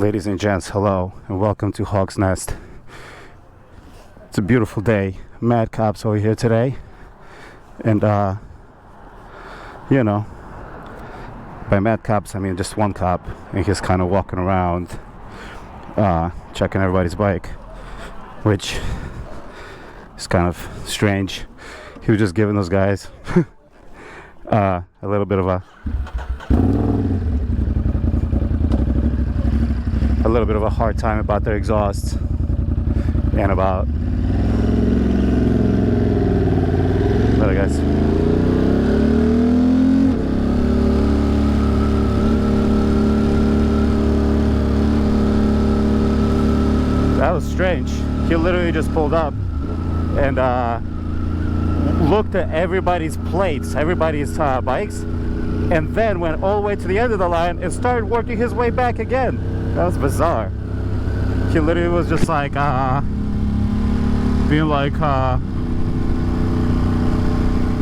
Ladies and gents, hello and welcome to Hawk's Nest. It's a beautiful day. Mad cops over here today. And you know, by mad cops I mean just one cop, and he's kind of walking around checking everybody's bike, which is kind of strange. He was just giving those guys a little bit of a hard time about their exhausts and about other guys. That was strange. He literally just pulled up and looked at everybody's plates, everybody's bikes, and then went all the way to the end of the line and started working his way back again. That was bizarre. He literally was just like being like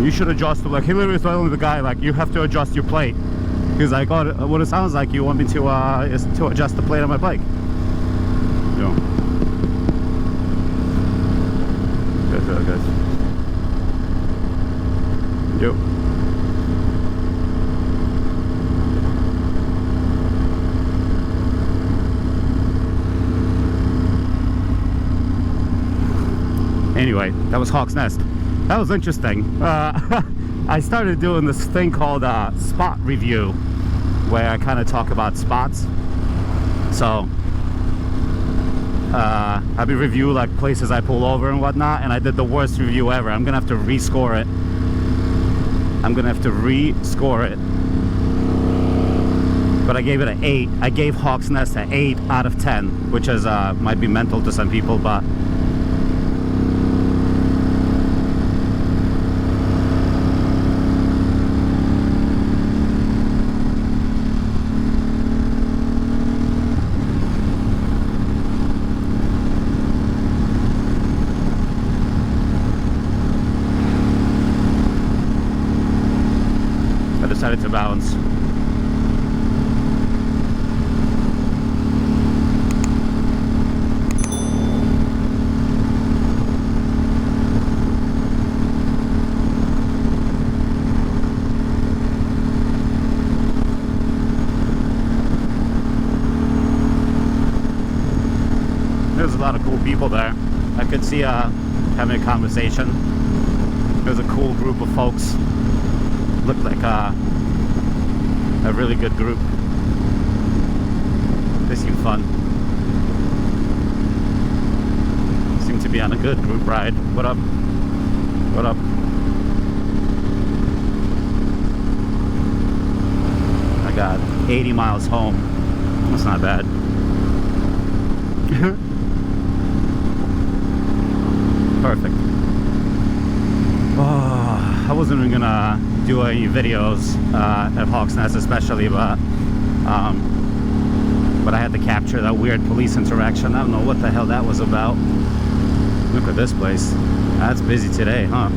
you should adjust. Like, he literally was telling the guy, like, you have to adjust your plate. He's like, oh, what it sounds like you want me to is to adjust the plate on my bike. Yo. Good, guys. Yo. Anyway, that was Hawk's Nest. That was interesting. I started doing this thing called spot review, where I kind of talk about spots. So I've been review like places I pull over and whatnot, and I did the worst review ever. I'm gonna have to rescore it. But I gave it an 8. I gave Hawk's Nest an 8 out of 10, which is might be mental to some people, but decided to balance. There's a lot of cool people there. I could see having a conversation. There's a cool group of folks. Looked like a really good group. They seem fun. Seem to be on a good group ride. What up? What up? I got 80 miles home. That's not bad. Perfect. Oh, I wasn't even gonna do any videos at Hawk's Nest especially, but I had to capture that weird police interaction. I don't know what the hell that was about. Look at this place. That's busy today, huh?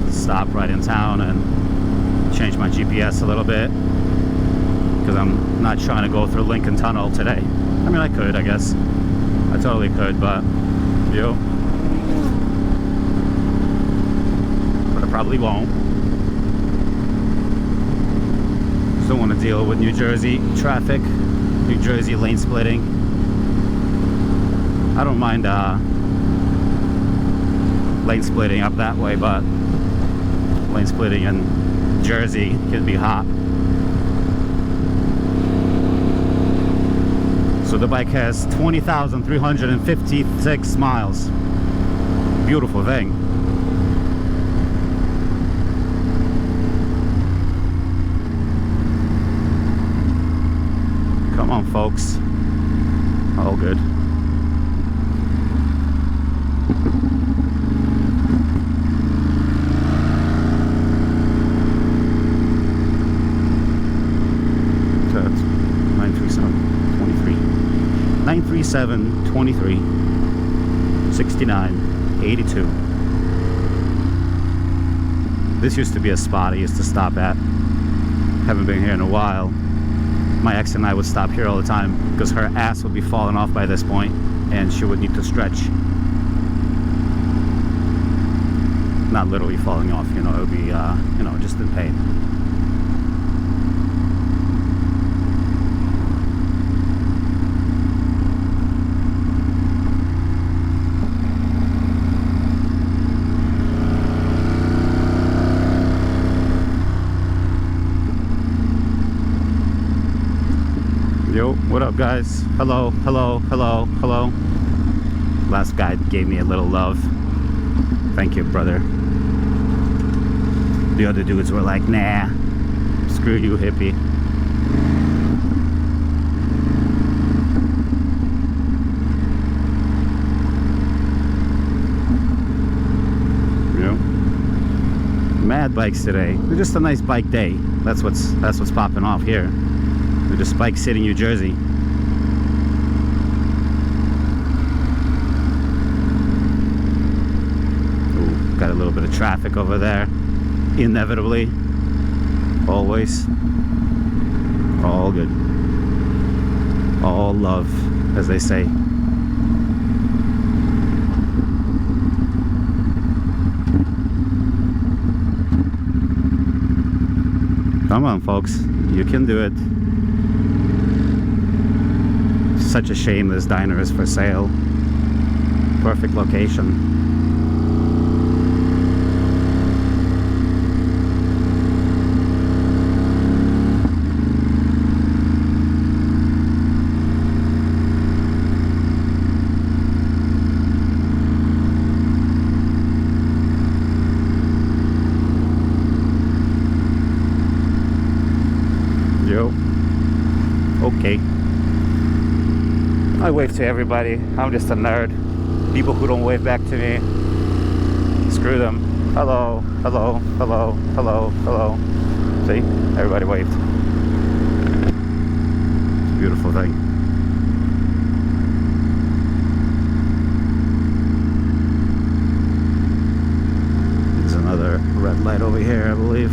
Stop right in town and change my GPS a little bit, because I'm not trying to go through Lincoln Tunnel today. I mean, I could, I guess. I totally could, but I probably won't. Just don't want to deal with New Jersey traffic, New Jersey lane splitting. I don't mind lane splitting up that way, but lane splitting in Jersey can be hot. So the bike has 20,356 miles. Beautiful thing. Come on, folks. All good. 47, 23, 69, 82. This used to be a spot I used to stop at. Haven't been here in a while. My ex and I would stop here all the time because her ass would be falling off by this point and she would need to stretch. Not literally falling off, you know, it would be, you know, just in pain. Yo, what up guys? Hello, hello, hello, hello. Last guy gave me a little love. Thank you, brother. The other dudes were like, nah, screw you, hippie. You know, mad bikes today. They're just a nice bike day. That's what's popping off here. We're just Bike City, New Jersey. Ooh, got a little bit of traffic over there. Inevitably. Always. All good. All love, as they say. Come on, folks. You can do it. Such a shame this diner is for sale. Perfect location. Yo. Okay. I wave to everybody. I'm just a nerd. People who don't wave back to me, screw them. Hello, hello, hello, hello, hello. See? Everybody waved. It's a beautiful thing. There's another red light over here, I believe.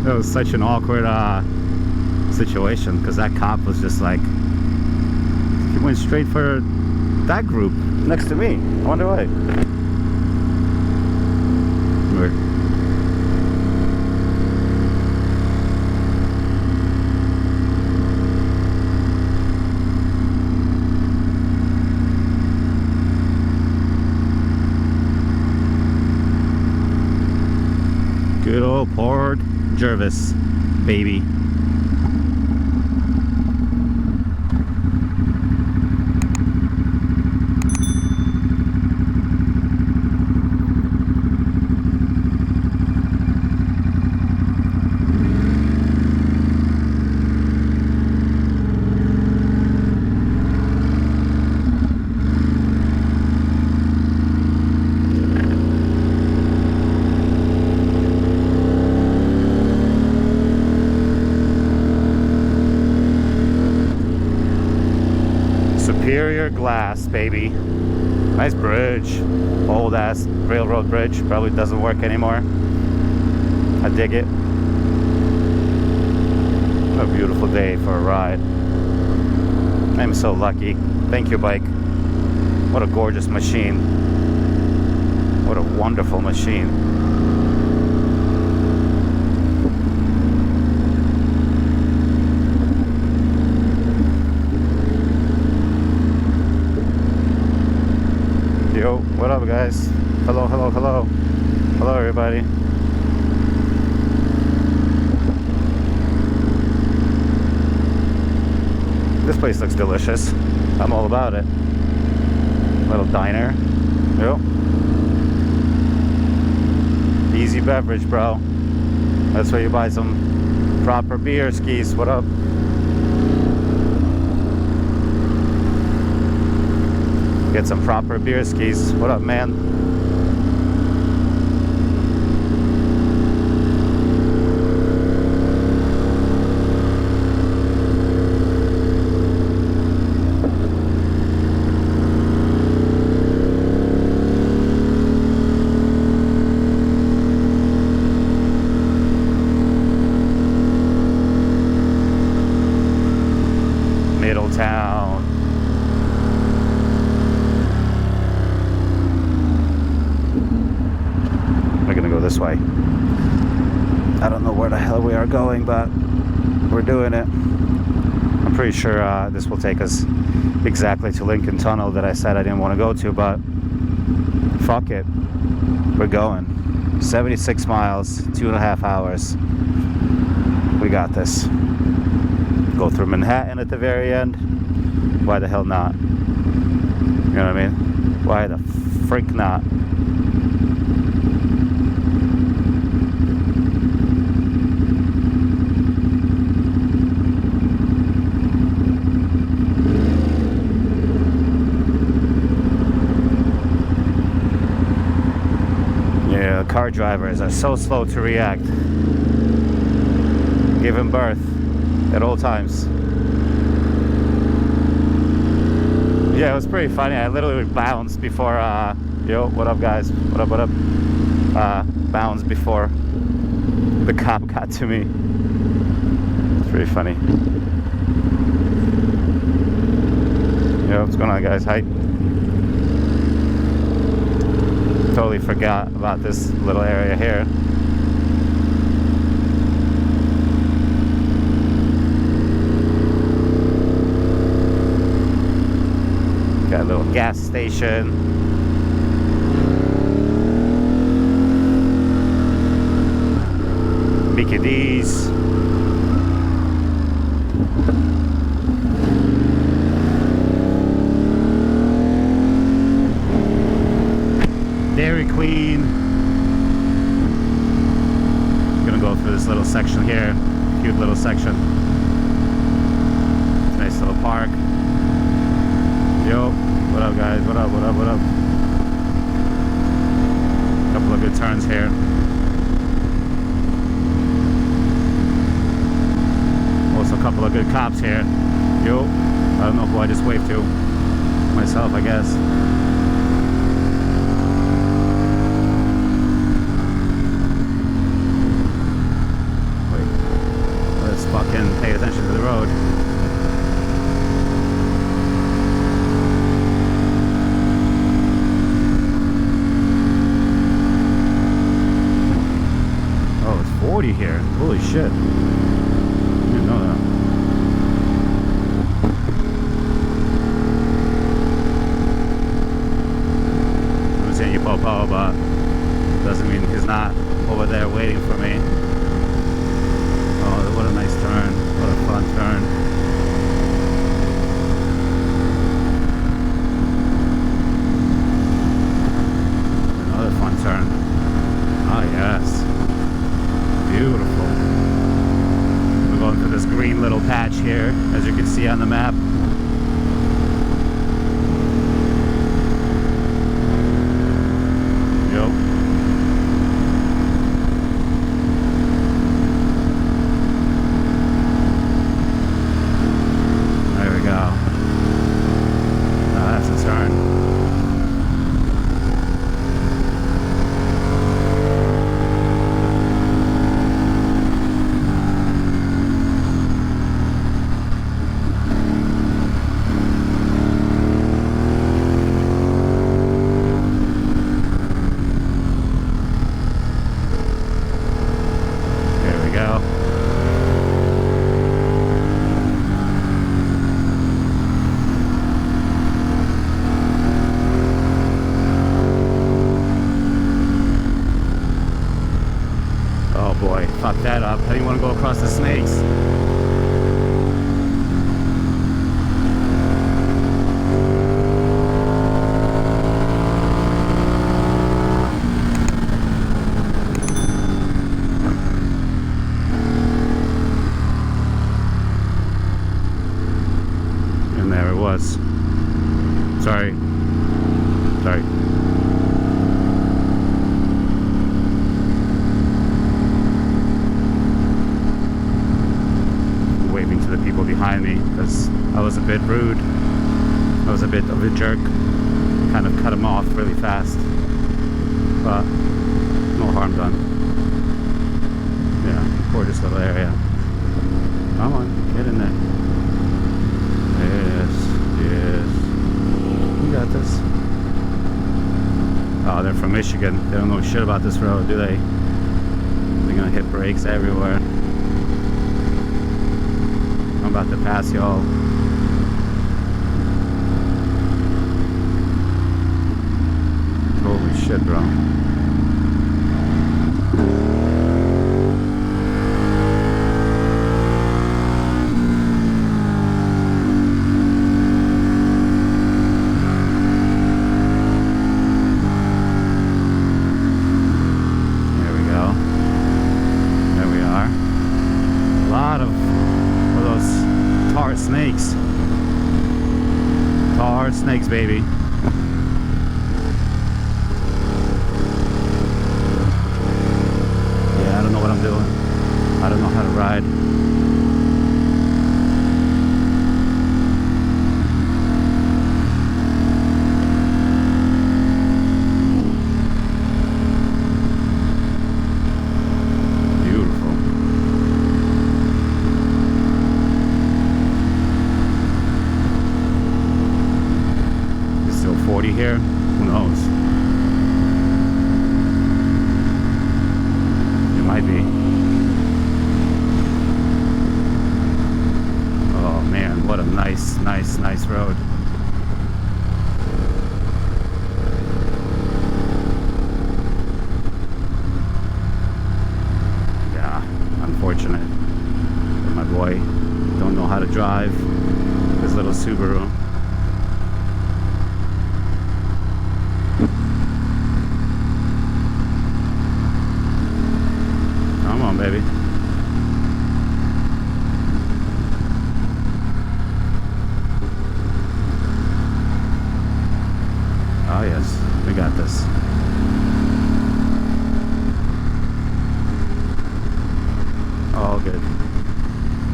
That was such an awkward situation because that cop was just like, he went straight for that group next to me. I wonder why. Weird. Good old Port Jervis, baby. Superior glass, baby. Nice bridge. Old ass railroad bridge. Probably doesn't work anymore. I dig it. What a beautiful day for a ride. I'm so lucky. Thank you, bike. What a gorgeous machine. What a wonderful machine. Yo, what up guys? Hello, hello, hello. Hello everybody. This place looks delicious. I'm all about it. Little diner. Yo. Easy beverage, bro. That's where you buy some Proper beer skis, what up? Get some proper beer skis, what up, man? Middletown. We're gonna go this way. I don't know where the hell we are going, but we're doing it. I'm pretty sure this will take us exactly to Lincoln Tunnel that I said I didn't want to go to, but fuck it. We're going. 76 miles, 2.5 hours. We got this. Go through Manhattan at the very end. Why the hell not? You know what I mean? Why the freak not? Yeah, car drivers are so slow to react. Giving birth at all times. Yeah, it was pretty funny. I literally bounced before, yo, what up guys? What up, what up? Bounced before the cop got to me. It's pretty funny. Yo, what's going on guys? Hi. Totally forgot about this little area here. Got a little gas station. Mickey D's. Dairy Queen. Gonna go through this little section here. Cute little section. Nice little park. Yo, what up guys? What up, what up, what up? Couple of good turns here. Also a couple of good cops here. Yo, I don't know who I just waved to. Myself, I guess. Wait, let's fucking pay attention to the road. Here. Holy shit. Didn't know that. I'm saying you po-po, but doesn't mean he's not over there waiting for me. Oh, what a nice turn. What a fun turn. Another fun turn. Oh, yes. Beautiful. We're going through this green little patch here, as you can see on the map. Yep. There we go. Now that's a turn. Fuck that up. I didn't want to go across the snakes. Sorry. Sorry. Waving to the people behind me because I was a bit rude. I was a bit of a jerk. Kind of cut them off really fast. But no harm done. Yeah, gorgeous little area. Come on, get in there. Yes, yes. You got this. Oh, they're from Michigan. They don't know shit about this road, do they? They're gonna hit brakes everywhere. I'm about to pass y'all. Holy shit, bro. Snakes. Tar snakes, baby. Yeah, I don't know what I'm doing. I don't know how to ride. Here, who knows? It might be. Oh man, what a nice road. Yeah, unfortunate that my boy don't know how to drive his little Subaru. Baby. Oh yes, we got this. All good.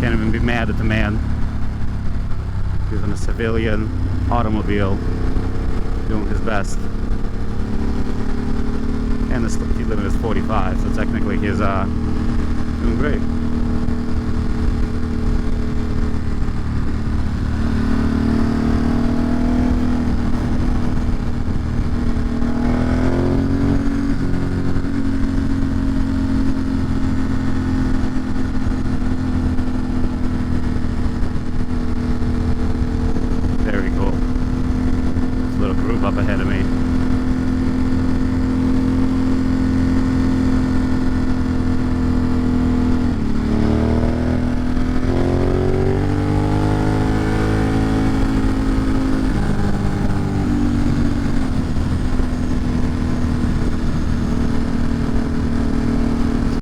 Can't even be mad at the man. He's in a civilian automobile doing his best. And the speed limit is 45, so technically he's doing great. Very cool. There's a little group up ahead of me.